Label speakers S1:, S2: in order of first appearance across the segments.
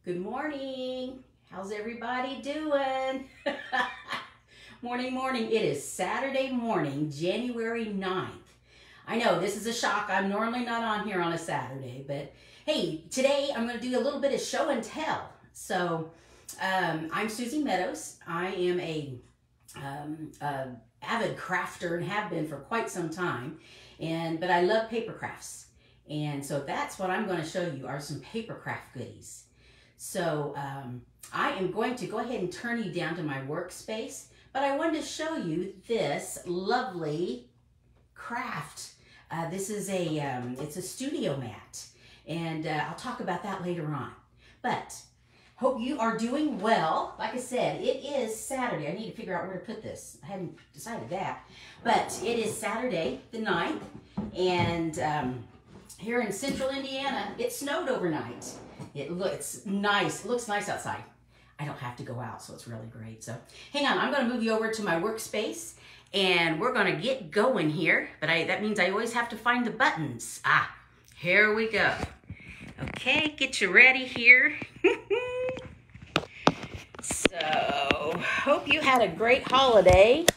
S1: Good morning. How's everybody doing? Morning, morning. It is Saturday morning, January 9th. I know this is a shock. I'm normally not on here on a Saturday, but hey, today I'm going to do a little bit of show and tell. So I'm Susie Meadows. I am a avid crafter and have been for quite some time, but I love paper crafts. And so that's what I'm going to show you are some paper craft goodies. So I am going to go ahead and turn you down to my workspace, but I wanted to show you this lovely craft. This is it's a studio mat, and I'll talk about that later on. But hope you are doing well. Like I said, it is Saturday. I need to figure out where to put this. I hadn't decided that, but it is Saturday the 9th, and here in central Indiana, it snowed overnight. It looks nice. It looks nice outside. I don't have to go out, so it's really great. So hang on, I'm going to move you over to my workspace, and we're going to get going here. But that means I always have to find the buttons. Here we go. Okay, get you ready here. So, hope you had a great holiday.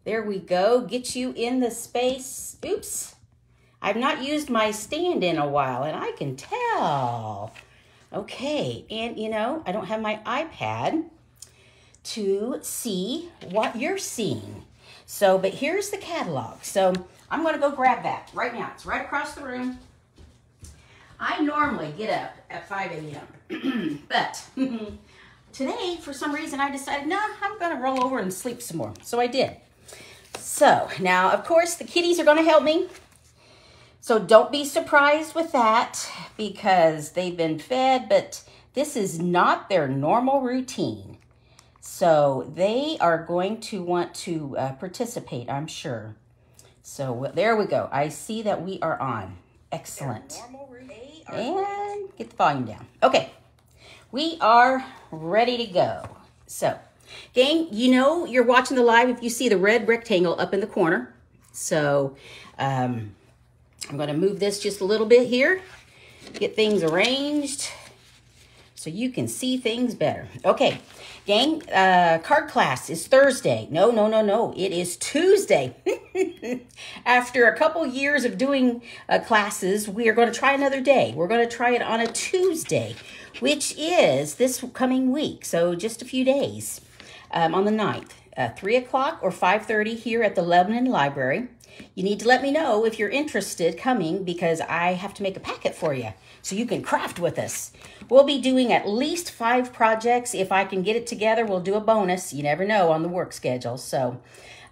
S1: There we go. Get you in the space. Oops. I've not used my stand in a while, and I can tell. Okay, and you know, I don't have my iPad to see what you're seeing. So, but here's the catalog. So I'm going to go grab that right now. It's right across the room. I normally get up at 5 a.m. But today, for some reason, I decided, no, I'm going to roll over and sleep some more. So I did. So now, of course, the kitties are going to help me. So don't be surprised with that because they've been fed, but this is not their normal routine. So they are going to want to participate, I'm sure. So there we go. I see that we are on. Excellent. And get the volume down. Okay, we are ready to go. So, gang, you know you're watching the live if you see the red rectangle up in the corner. So, I'm going to move this just a little bit here, get things arranged so you can see things better. Okay, gang, card class is Thursday. No. It is Tuesday. After a couple years of doing classes, we are going to try another day. We're going to try it on a Tuesday, which is this coming week, so just a few days, on the 9th. 3 o'clock or 5:30 here at the Lebanon Library. You need to let me know if you're interested coming because I have to make a packet for you so you can craft with us. We'll be doing at least 5 projects. If I can get it together, we'll do a bonus. You never know on the work schedule. So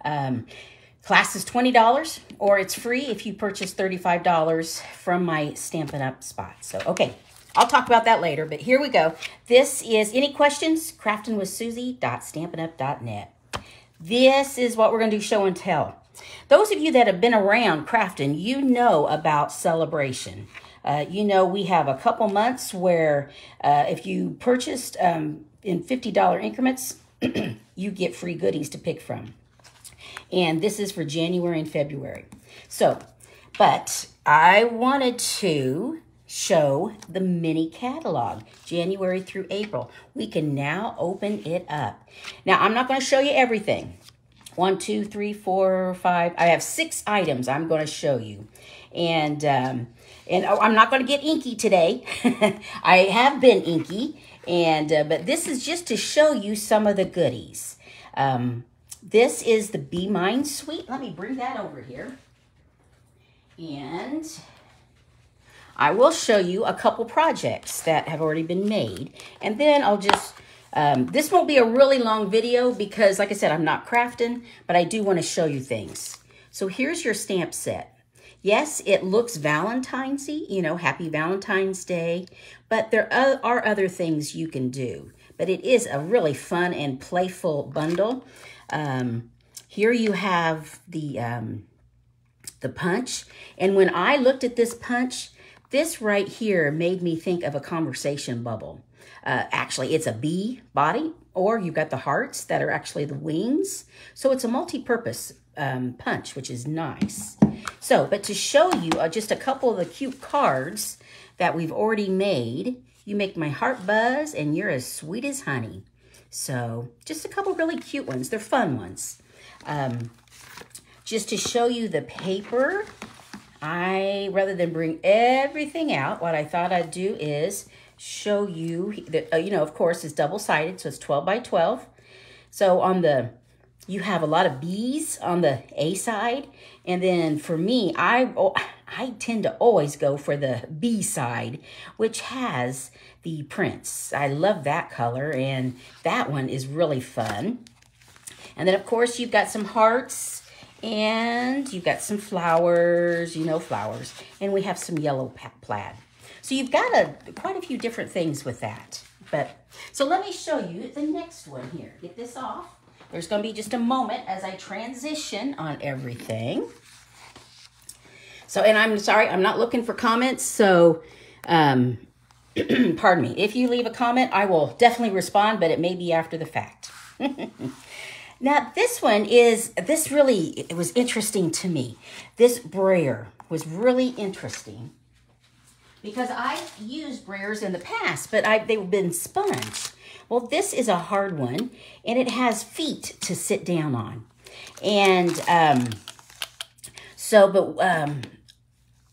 S1: class is $20 or it's free if you purchase $35 from my Stampin' Up spot. So, okay. I'll talk about that later, but here we go. This is, any questions? craftingwithsusie.stampinup.net. This is what we're going to do, show and tell. Those of you that have been around crafting, you know about celebration. You know we have a couple months where if you purchased in $50 increments, you get free goodies to pick from. And this is for January and February. So, but I wanted to show the mini catalog, January through April. We can now open it up. Now, I'm not going to show you everything. 1, 2, 3, 4, 5. I have 6 items I'm going to show you. And I'm not going to get inky today. I have been inky, but this is just to show you some of the goodies. This is the Be Mine Suite. Let me bring that over here. And I will show you a couple projects that have already been made. And then I'll just, this won't be a really long video because, like I said, I'm not crafting, but I do want to show you things. So here's your stamp set. Yes, it looks Valentine's-y, you know, Happy Valentine's Day, but there are other things you can do. But it is a really fun and playful bundle. Here you have the punch. And when I looked at this punch, this right here made me think of a conversation bubble. Actually, it's a bee body, or you've got the hearts that are actually the wings. So it's a multi-purpose punch, which is nice. So, but to show you just a couple of the cute cards that we've already made, You make my heart buzz, and you're as sweet as honey. So just a couple really cute ones. They're fun ones. Just to show you the paper, rather than bring everything out, what I thought I'd do is show you that, you know, of course, it's double-sided, so it's 12 by 12. So you have a lot of bees on the A side, and then for me, I tend to always go for the B side, which has the prints. I love that color, and that one is really fun. And then, of course, you've got some hearts, and you've got some flowers, you know, flowers, and we have some yellow plaid. So you've got quite a few different things with that. So let me show you the next one here. Get this off. There's going to be just a moment as I transition on everything. So, and I'm sorry, I'm not looking for comments, so pardon me. If you leave a comment, I will definitely respond, but it may be after the fact. Now, this one it was interesting to me. This brayer was really interesting because I've used brayers in the past, but they've been sponge. Well, this is a hard one, and it has feet to sit down on. And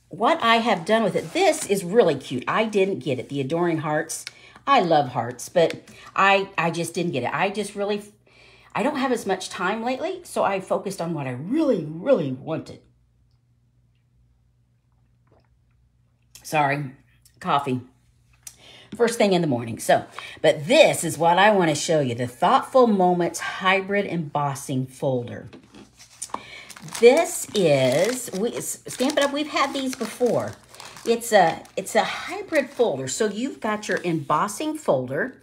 S1: what I have done with it, this is really cute. I didn't get it, the Adoring Hearts. I love hearts, but I just didn't get it. I don't have as much time lately, so I focused on what I really, really wanted. Sorry, coffee. First thing in the morning. But this is what I want to show you, the Thoughtful Moments Hybrid Embossing Folder. This is, Stampin' Up, we've had these before. It's a hybrid folder. So you've got your embossing folder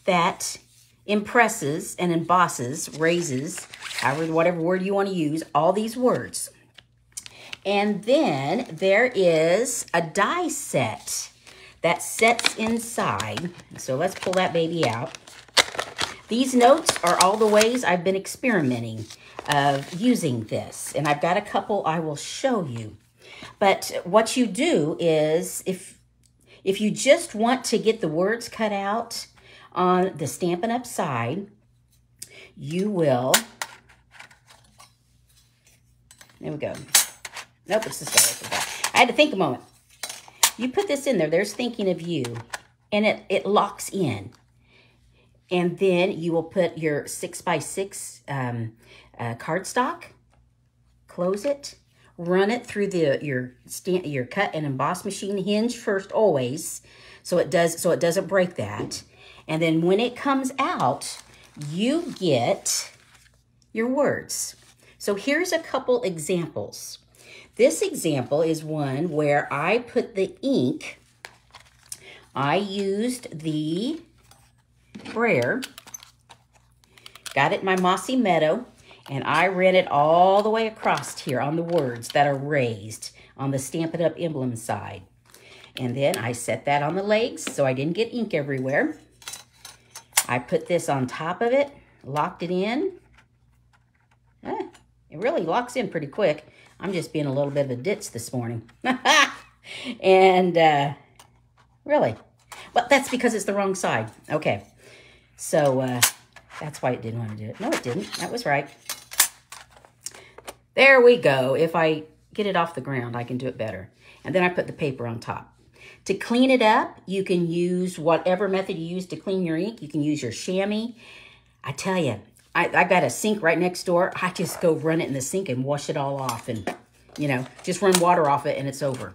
S1: that impresses and embosses, raises, whatever word you want to use, all these words. And then there is a die set that sets inside. So let's pull that baby out. These notes are all the ways I've been experimenting of using this. And I've got a couple I will show you. But what you do is, if you just want to get the words cut out on the Stampin' Up side, you will, there we go. Nope, it's this way. I had to think a moment. You put this in there, there's thinking of you, and it locks in. And then you will put your 6x6 cardstock, close it, run it through your cut and emboss machine, hinge first always, so it doesn't break that. And then when it comes out, you get your words. So here's a couple examples. This example is one where I put the ink. I used the brayer, got it in my mossy meadow, and I ran it all the way across here on the words that are raised on the Stampin' Up emblem side. And then I set that on the legs so I didn't get ink everywhere. I put this on top of it, locked it in. It really locks in pretty quick. I'm just being a little bit of a ditz this morning. And really, well, that's because it's the wrong side. Okay, so that's why it didn't want to do it. No, it didn't. That was right. There we go. If I get it off the ground, I can do it better. And then I put the paper on top. To clean it up, you can use whatever method you use to clean your ink. You can use your chamois. I tell you, I got a sink right next door. I just go run it in the sink and wash it all off, and, you know, just run water off it and it's over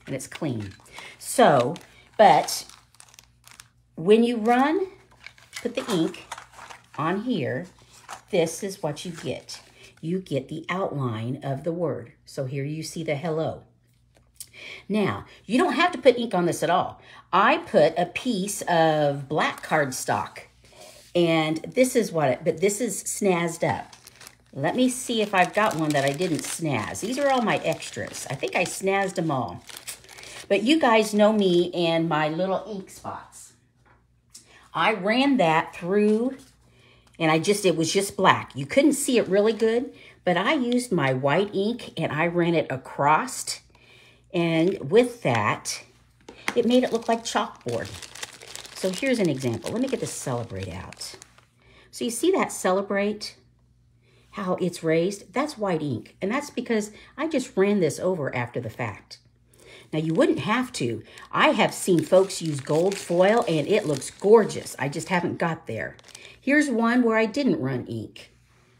S1: and it's clean. So, but when you put the ink on here, this is what you get. You get the outline of the word. So here you see the hello. Now, you don't have to put ink on this at all. I put a piece of black cardstock, and this is but this is snazzed up. Let me see if I've got one that I didn't snazz. These are all my extras. I think I snazzed them all. But you guys know me and my little ink spots. I ran that through, and it was just black. You couldn't see it really good, but I used my white ink and I ran it across. And with that, it made it look like chalkboard. So here's an example. Let me get the Celebrate out. So you see that Celebrate, how it's raised? That's white ink. And that's because I just ran this over after the fact. Now, you wouldn't have to. I have seen folks use gold foil, and it looks gorgeous. I just haven't got there. Here's one where I didn't run ink.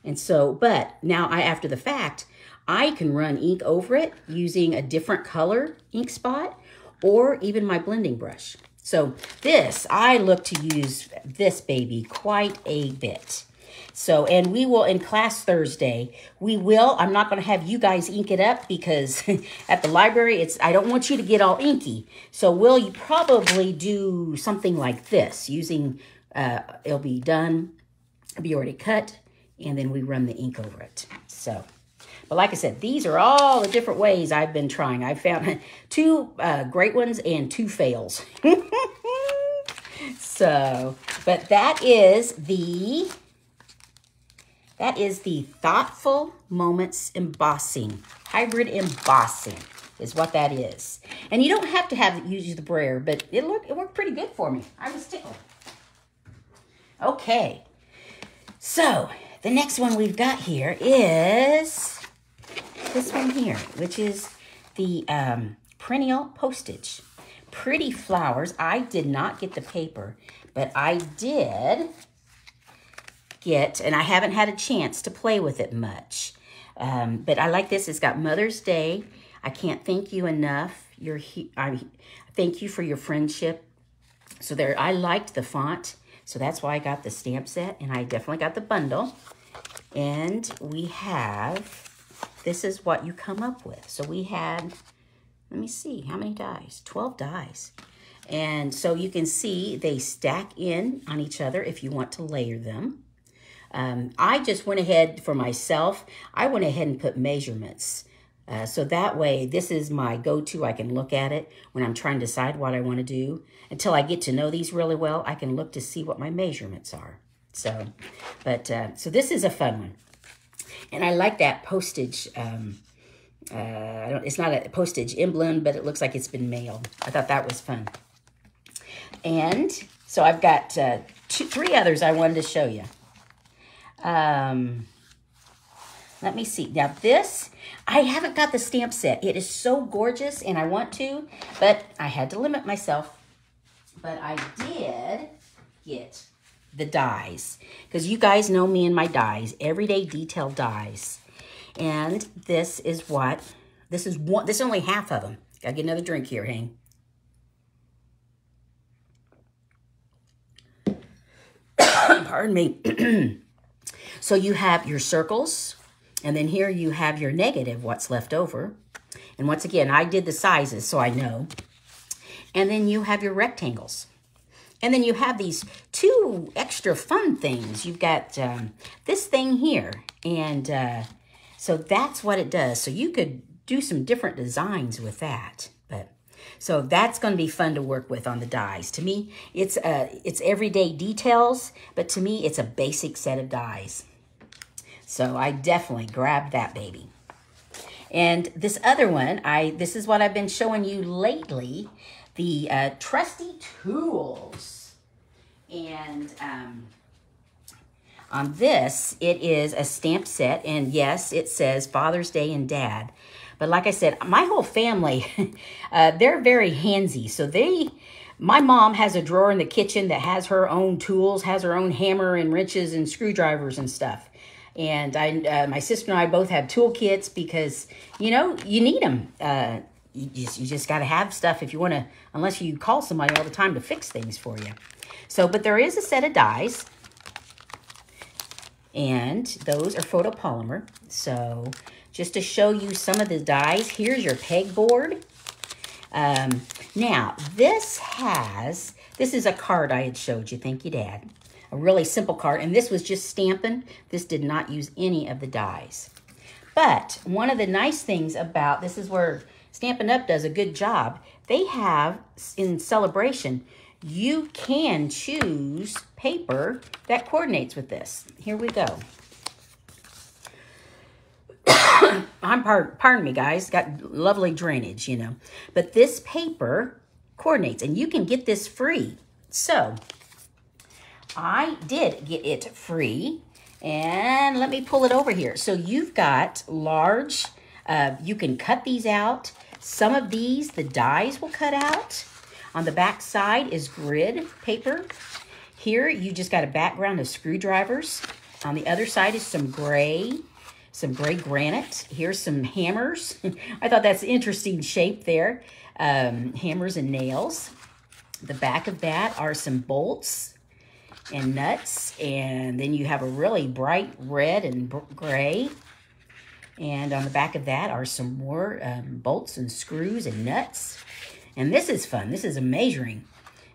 S1: And so, but now after the fact, I can run ink over it using a different color ink spot or even my blending brush. So this, I look to use this baby quite a bit. So, and we will, in class Thursday, I'm not going to have you guys ink it up because at the library, I don't want you to get all inky. So we'll probably do something like this using, it'll be done, it'll be already cut, and then we run the ink over it. So, but like I said, these are all the different ways I've been trying. I've found 2 great ones and 2 fails. So, but that is the Thoughtful Moments Embossing. Hybrid embossing is what that is. And you don't have to use the brayer, but it worked pretty good for me. I was tickled. Okay. So, the next one we've got here is this one here, which is the perennial postage. Pretty flowers. I did not get the paper, but I did get, and I haven't had a chance to play with it much. But I like this. It's got Mother's Day. I can't thank you enough. I thank you for your friendship. So there, I liked the font. So that's why I got the stamp set, and I definitely got the bundle. And we have, this is what you come up with. So we had, let me see, how many dies? 12 dies. And so you can see they stack in on each other if you want to layer them. I just went ahead for myself. I went ahead and put measurements. So that way, this is my go-to. I can look at it when I'm trying to decide what I want to do. Until I get to know these really well, I can look to see what my measurements are. So, so this is a fun one. And I like that postage. It's not a postage emblem, but it looks like it's been mailed. I thought that was fun. And so I've got 3 others I wanted to show you. Let me see. Now this, I haven't got the stamp set. It is so gorgeous and I want to, but I had to limit myself. But I did get the dies because you guys know me and my dies, everyday detail dies. And this is what, this is only half of them. Gotta get another drink here, Hang. Pardon me. So you have your circles, and then here you have your negative, what's left over. And once again, I did the sizes, so I know. And then you have your rectangles. And then you have these 2 extra fun things. You've got this thing here. And so that's what it does. So you could do some different designs with that. So that's going to be fun to work with on the dies. To me, it's everyday details, but to me, it's a basic set of dies. So I definitely grabbed that baby. And this other one, this is what I've been showing you lately, the Trusty Tools. And on this, it is a stamp set. And yes, it says Father's Day and Dad. But like I said, my whole family, they're very handsy. So my mom has a drawer in the kitchen that has her own tools, has her own hammer and wrenches and screwdrivers and stuff. And my sister and I both have tool kits because, you know, you need them. You just got to have stuff if you want to, unless you call somebody all the time to fix things for you. So, but there is a set of dies. And those are photopolymer. So just to show you some of the dies, here's your pegboard. Now, this is a card I had showed you. Thank you, Dad. A really simple card. And this was just Stampin'. This did not use any of the dies. But one of the nice things about, this is where Stampin' Up! Does a good job. They have, in Celebration, you can choose paper that coordinates with this. Here we go. Pardon me, guys. Got lovely drainage, you know. But this paper coordinates, and you can get this free. So I did get it free, and let me pull it over here. So you've got large, you can cut these out. Some of these, the dies will cut out. On the back side is grid paper. Here, you just got a background of screwdrivers. On the other side is some gray granite. Here's some hammers. I thought that's an interesting shape there. Hammers and nails. The back of that are some bolts and nuts. And then you have a really bright red and gray. And on the back of that are some more bolts and screws and nuts. And this is fun. This is a measuring.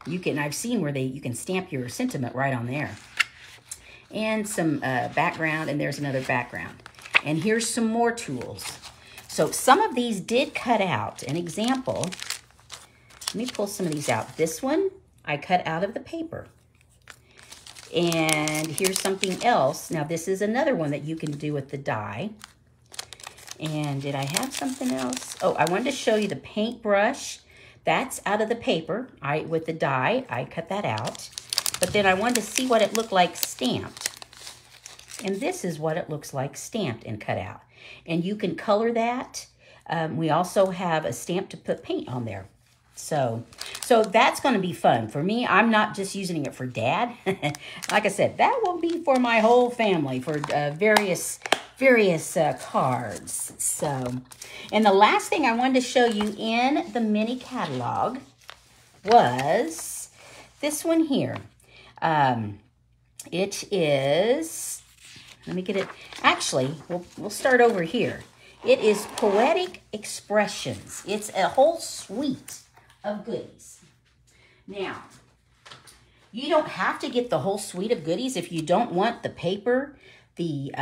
S1: I've seen where you can stamp your sentiment right on there. And some background, and there's another background. And here's some more tools. So some of these did cut out. An example, let me pull some of these out. This one, I cut out of the paper. And here's something else. Now this is another one that you can do with the die. And did I have something else? Oh, I wanted to show you the paintbrush. That's out of the paper. With the die, I cut that out. But then I wanted to see what it looked like stamped. And this is what it looks like stamped and cut out. And you can color that. We also have a stamp to put paint on there. So that's going to be fun. For me, I'm not just using it for Dad. Like I said, that will be for my whole family, for various cards. So, and the last thing I wanted to show you in the mini catalog was this one here. It is, let me get it. Actually, we'll start over here. It is Poetic Expressions. It's a whole suite of goodies. Now, you don't have to get the whole suite of goodies if you don't want the paper, the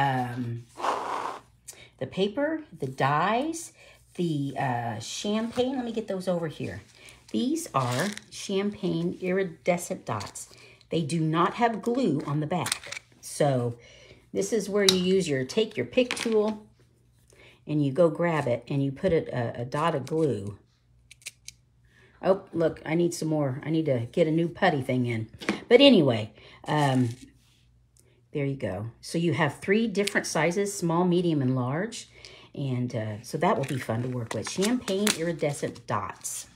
S1: dies, the champagne. Let me get those over here. These are champagne iridescent dots. They do not have glue on the back. So this is where you take your pick tool and you go grab it and you put a dot of glue. Oh, look, I need some more. I need to get a new putty thing in. But anyway, there you go. So you have 3 different sizes, small, medium, and large. And so that will be fun to work with. Champagne iridescent dots.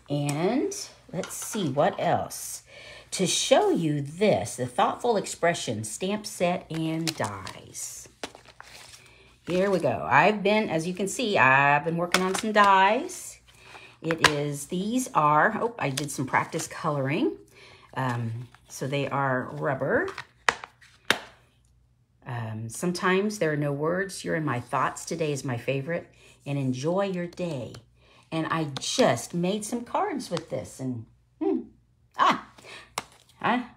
S1: And let's see what else. To show you this, the Thoughtful Expression stamp set and dies. Here we go. As you can see, I've been working on some dies. These are, oh, I did some practice coloring. So they are rubber. Sometimes there are no words. You're in my thoughts. Today is my favorite. And enjoy your day. And I just made some cards with this. And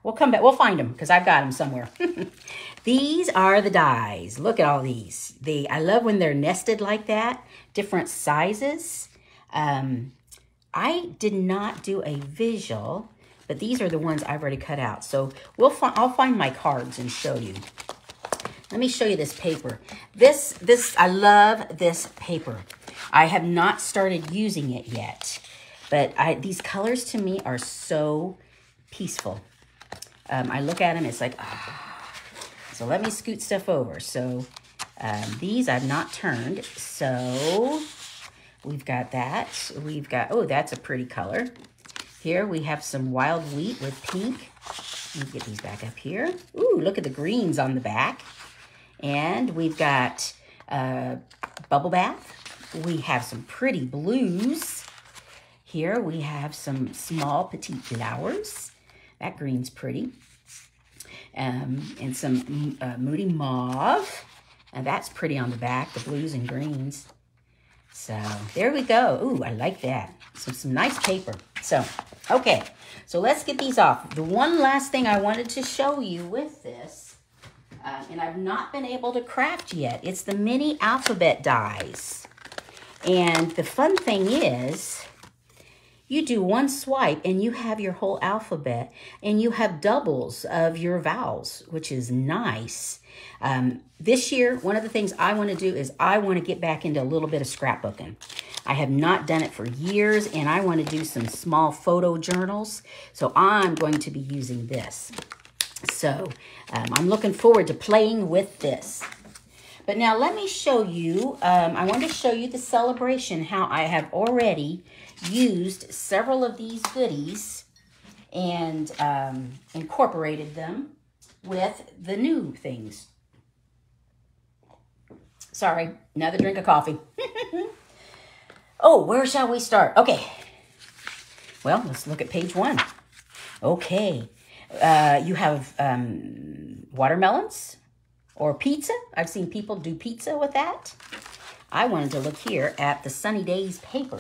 S1: we'll come back. We'll find them because I've got them somewhere. These are the dies. Look at all these. I love when they're nested like that. Different sizes. I did not do a visual, but these are the ones I've already cut out. So I'll find my cards and show you. Let me show you this paper. I love this paper. I have not started using it yet, but these colors to me are so peaceful. I look at them, it's like, So let me scoot stuff over. So these I've not turned. So we've got that. We've got, oh, that's a pretty color. Here we have some wild wheat with pink. Let me get these back up here. Ooh, look at the greens on the back. And we've got bubble bath. We have some pretty blues. Here we have some small petite flowers. That green's pretty. And some moody mauve. And that's pretty on the back, the blues and greens. So there we go. Ooh, I like that. Some nice paper. So, okay. So let's get these off. The one last thing I wanted to show you with this, and I've not been able to craft yet, it's the mini alphabet dies. And the fun thing is You do one swipe and you have your whole alphabet, and you have doubles of your vowels, which is nice. This year, one of the things I want to do is I want to get back into a little bit of scrapbooking. I have not done it for years, and I want to do some small photo journals. So I'm going to be using this. So I'm looking forward to playing with this. But now let me show you, I want to show you the celebration, how I have already used several of these goodies and incorporated them with the new things. Sorry, another drink of coffee. Oh, where shall we start? Okay. Well, let's look at page 1. Okay. You have watermelons or pizza. I've seen people do pizza with that. I wanted to look here at the Sunny Days paper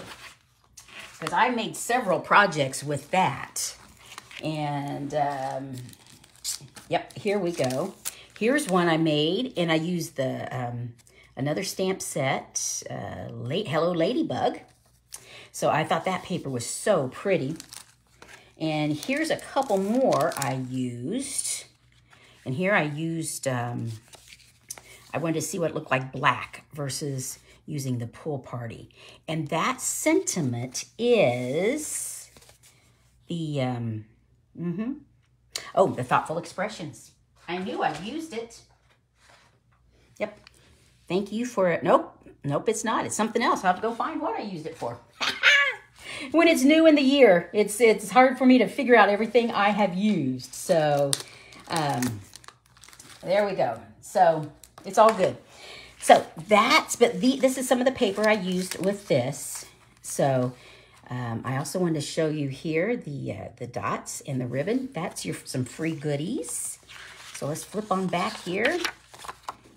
S1: because I made several projects with that. And, yep, here we go. Here's one I made, and I used the another stamp set, Hello Ladybug. So I thought that paper was so pretty. And here's a couple more I used. And here I used, I wanted to see what it looked like black versus using the pool party. And that sentiment is the, oh, the thoughtful expressions. I knew I used it. Yep. Thank you for it. Nope, it's not. It's something else. I'll have to go find what I used it for. When it's new in the year, it's hard for me to figure out everything I have used. So, there we go. So, it's all good. So, this is some of the paper I used with this. So, I also wanted to show you here the dots and the ribbon. That's some free goodies. So, let's flip on back here.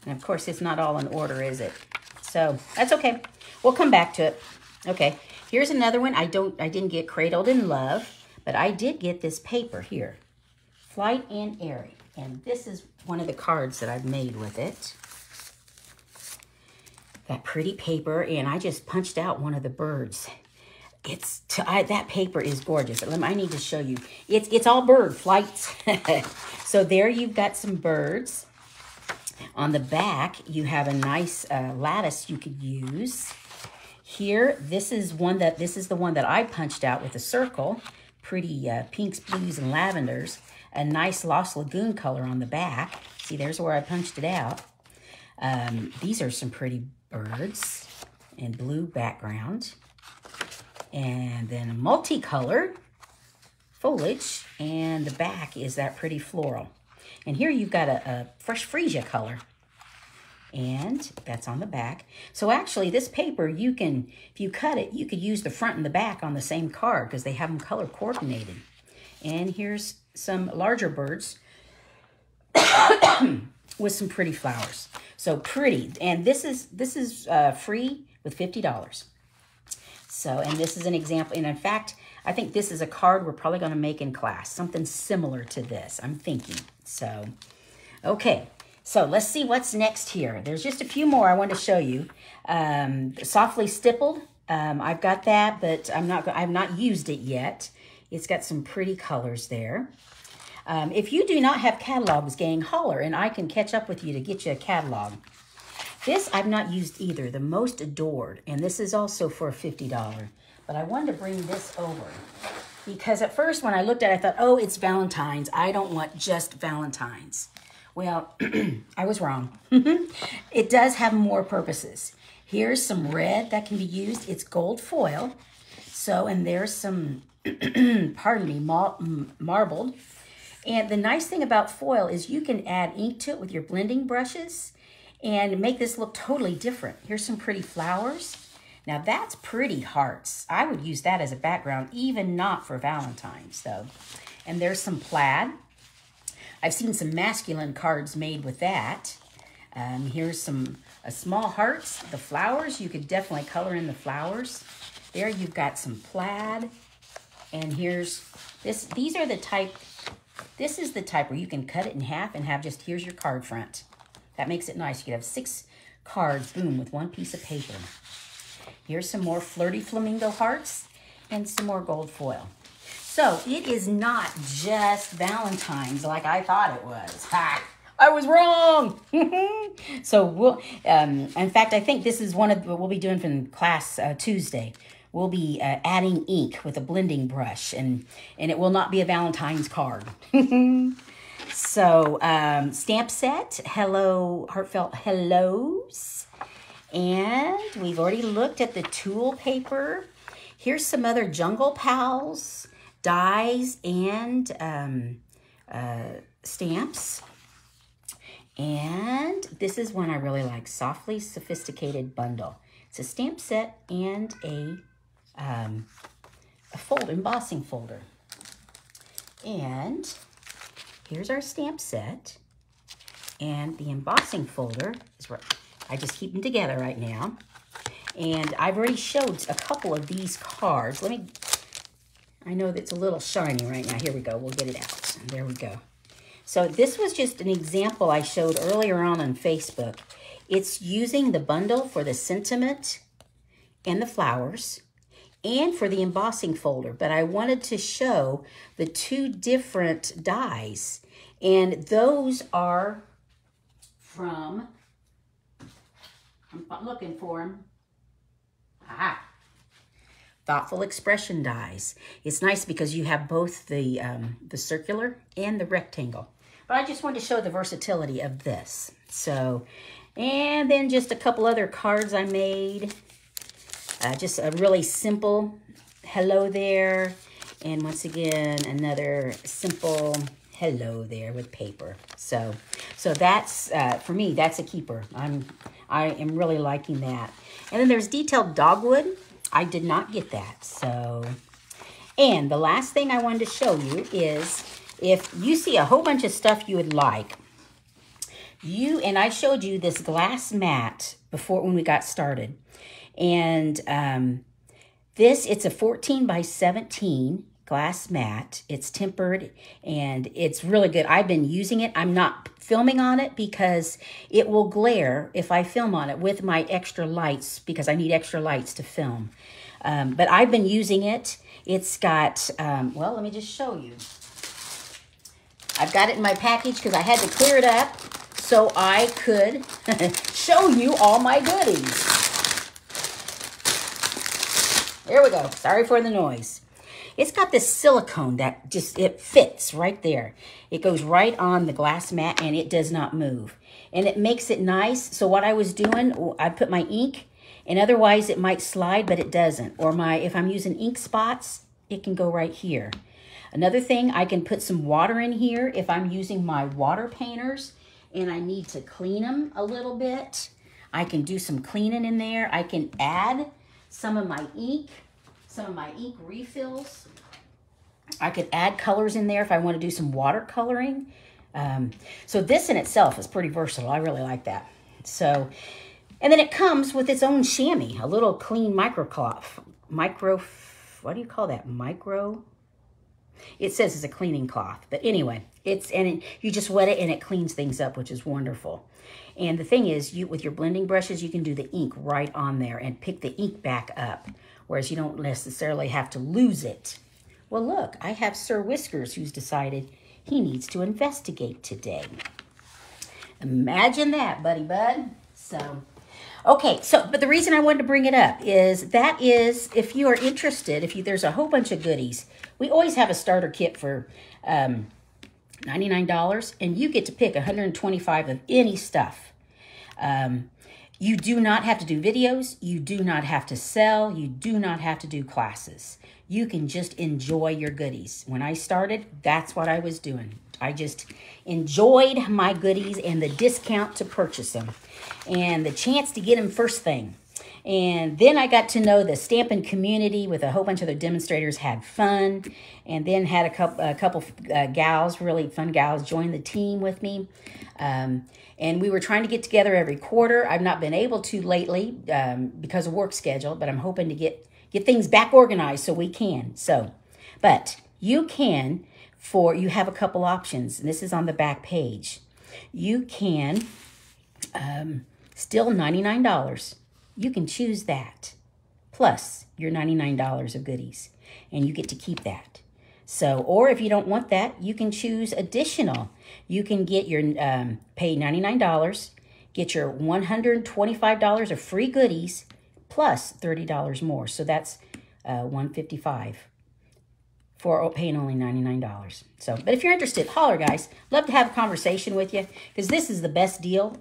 S1: And of course, it's not all in order, is it? So that's okay. We'll come back to it. Okay, here's another one. I didn't get Cradled in Love, but I did get this paper here, Flight and Airy. And this is one of the cards that I've made with it. That pretty paper, and I just punched out one of the birds. That paper is gorgeous. I need to show you. It's all bird flights. So there you've got some birds. On the back, you have a nice lattice you could use. Here, this is the one that I punched out with a circle. Pretty pinks, blues, and lavenders. A nice Lost Lagoon color on the back. See, there's where I punched it out. These are some pretty birds and blue background. And then a multicolored foliage. And the back is that pretty floral. And here you've got a fresh freesia color. And that's on the back. So actually, this paper, you can, if you cut it, you could use the front and the back on the same card because they have them color coordinated. And here's some larger birds with some pretty flowers. So pretty. And this is free with $50. So, and this is an example. And in fact, I think this is a card we're probably going to make in class. Something similar to this, I'm thinking. So, okay. So let's see what's next here. There's just a few more I want to show you. Softly Stippled. I've got that, but I've not used it yet. It's got some pretty colors there. If you do not have catalogs, gang, holler, and I can catch up with you to get you a catalog. This I've not used either, the Most Adored, and this is also for $50. But I wanted to bring this over because at first when I looked at it, I thought, oh, it's Valentine's. I don't want just Valentine's. Well, I was wrong. It does have more purposes. Here's some red that can be used. It's gold foil. So, and there's some, pardon me, marbled. And the nice thing about foil is you can add ink to it with your blending brushes and make this look totally different. Here's some pretty flowers. Now that's pretty hearts. I would use that as a background, even not for Valentine's though. And there's some plaid. I've seen some masculine cards made with that. Here's some small hearts. The flowers, you could definitely color in the flowers. There you've got some plaid. And here's this. These are the type, this is the type where you can cut it in half and have just, here's your card front. That makes it nice. You could have 6 cards, boom, with one piece of paper. Here's some more flirty flamingo hearts. and some more gold foil. So it is not just Valentine's like I thought it was. Ha! I was wrong. So we'll, in fact, I think this is one of what we'll be doing from class Tuesday. We'll be adding ink with a blending brush, and it will not be a Valentine's card. So stamp set, hello, heartfelt hellos. And we've already looked at the tool paper. Here's some other Jungle Pals, dies, and stamps. And this is one I really like, Softly Sophisticated Bundle. It's a stamp set and a embossing folder. And here's our stamp set. And the embossing folder is where I just keep them together right now. And I've already showed a couple of these cards. I know that's a little shiny right now. Here we go. We'll get it out. There we go. So this was just an example I showed earlier on Facebook. It's using the bundle for the sentiment and the flowers and for the embossing folder. But I wanted to show the two different dies. And those are from, I'm looking for them. Ah, Thoughtful Expression dies. It's nice because you have both the circular and the rectangle. But I just wanted to show the versatility of this. So, and then just a couple other cards I made. Just a really simple hello there. And once again, another simple hello there with paper. So that's, for me, that's a keeper. I am really liking that. And then there's detailed dogwood. I did not get that. So, and the last thing I wanted to show you is if you see a whole bunch of stuff you would like, and I showed you this glass mat before when we got started. And it's a 14 by 17 glass mat. It's tempered and it's really good. I've been using it. I'm not filming on it because it will glare if I film on it with my extra lights because I need extra lights to film. But I've been using it. It's got, well, let me just show you. I've got it in my package because I had to clear it up so I could show you all my goodies. There we go. Sorry for the noise. It's got this silicone that it fits right there. It goes right on the glass mat and it does not move. And it makes it nice. So what I was doing, I put my ink, and otherwise it might slide, but it doesn't. Or if I'm using ink spots, it can go right here. Another thing, I can put some water in here if I'm using my water painters and I need to clean them a little bit. I can do some cleaning in there. I can add some of my ink refills. I could add colors in there if I want to do some watercoloring. So this in itself is pretty versatile. I really like that. So, and then it comes with its own chamois, a little clean microcloth. What do you call that? It says it's a cleaning cloth, but anyway, you just wet it and it cleans things up, which is wonderful. And the thing is, with your blending brushes, you can do the ink right on there and pick the ink back up, whereas you don't necessarily have to lose it. Well, look, I have Sir Whiskers who's decided he needs to investigate today. Imagine that, buddy bud. So, okay, but the reason I wanted to bring it up is if you are interested, there's a whole bunch of goodies. We always have a starter kit for $99, and you get to pick 125 of any stuff. You do not have to do videos. You do not have to sell. You do not have to do classes. You can just enjoy your goodies. When I started, that's what I was doing. I just enjoyed my goodies and the discount to purchase them and the chance to get them first thing. And then I got to know the Stampin' community with a whole bunch of other demonstrators, had fun, and then had a couple gals, really fun gals, join the team with me. And we were trying to get together every quarter. I've not been able to lately because of work schedule, but I'm hoping to get things back organized so we can. But you can, you have a couple options, and this is on the back page. You can, still $99. You can choose that, plus your $99 of goodies. and you get to keep that. So, or if you don't want that, you can choose additional. You can get your, pay $99, get your $125 of free goodies, plus $30 more. So that's $155 for paying only $99. So, but if you're interested, holler, guys. Love to have a conversation with you, because this is the best deal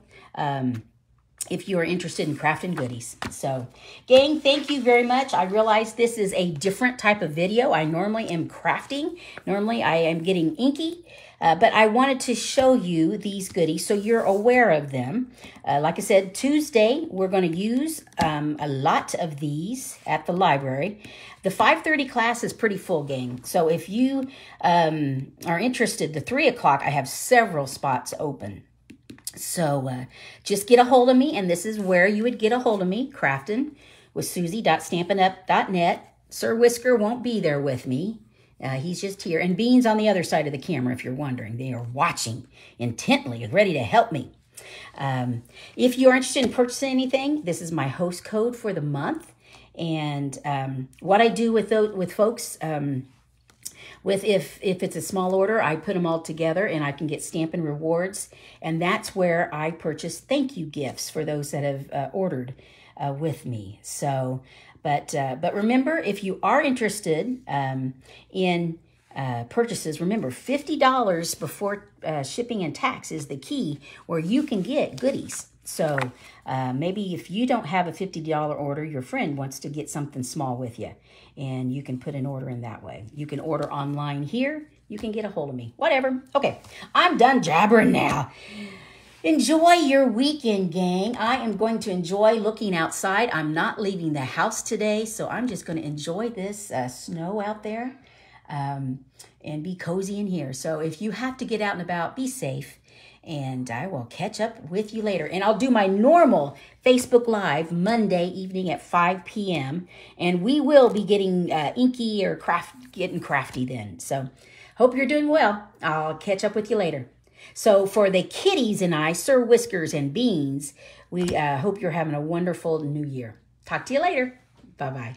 S1: if you are interested in crafting goodies. So, gang, thank you very much. I realize this is a different type of video. I normally am crafting. Normally, I am getting inky. But I wanted to show you these goodies so you're aware of them. Like I said, Tuesday, we're going to use a lot of these at the library. The 5:30 class is pretty full, gang. So if you are interested, the 3 o'clock, I have several spots open. So just get a hold of me, and this is where you would get a hold of me, crafting with Susie.stampinup.net. Sir Whisker won't be there with me. He's just here. And Bean's on the other side of the camera, if you're wondering. They are watching intently, ready to help me. If you're interested in purchasing anything, this is my host code for the month. And what I do with folks, if it's a small order, I put them all together and I can get Stampin' rewards. And that's where I purchase thank you gifts for those that have ordered with me. So... But remember, if you are interested in purchases, remember $50 before shipping and tax is the key where you can get goodies. So maybe if you don't have a $50 order, your friend wants to get something small with you, and you can put an order in that way. You can order online here. You can get a hold of me. Whatever. Okay, I'm done jabbering now. Enjoy your weekend, gang. I am going to enjoy looking outside. I'm not leaving the house today, so I'm just going to enjoy this snow out there and be cozy in here. So if you have to get out and about, be safe, and I will catch up with you later. And I'll do my normal Facebook Live Monday evening at 5 p.m., and we will be getting inky or getting crafty then. So hope you're doing well. I'll catch up with you later. So for the kitties and I, Sir Whiskers and Beans, we hope you're having a wonderful new year. Talk to you later. Bye-bye.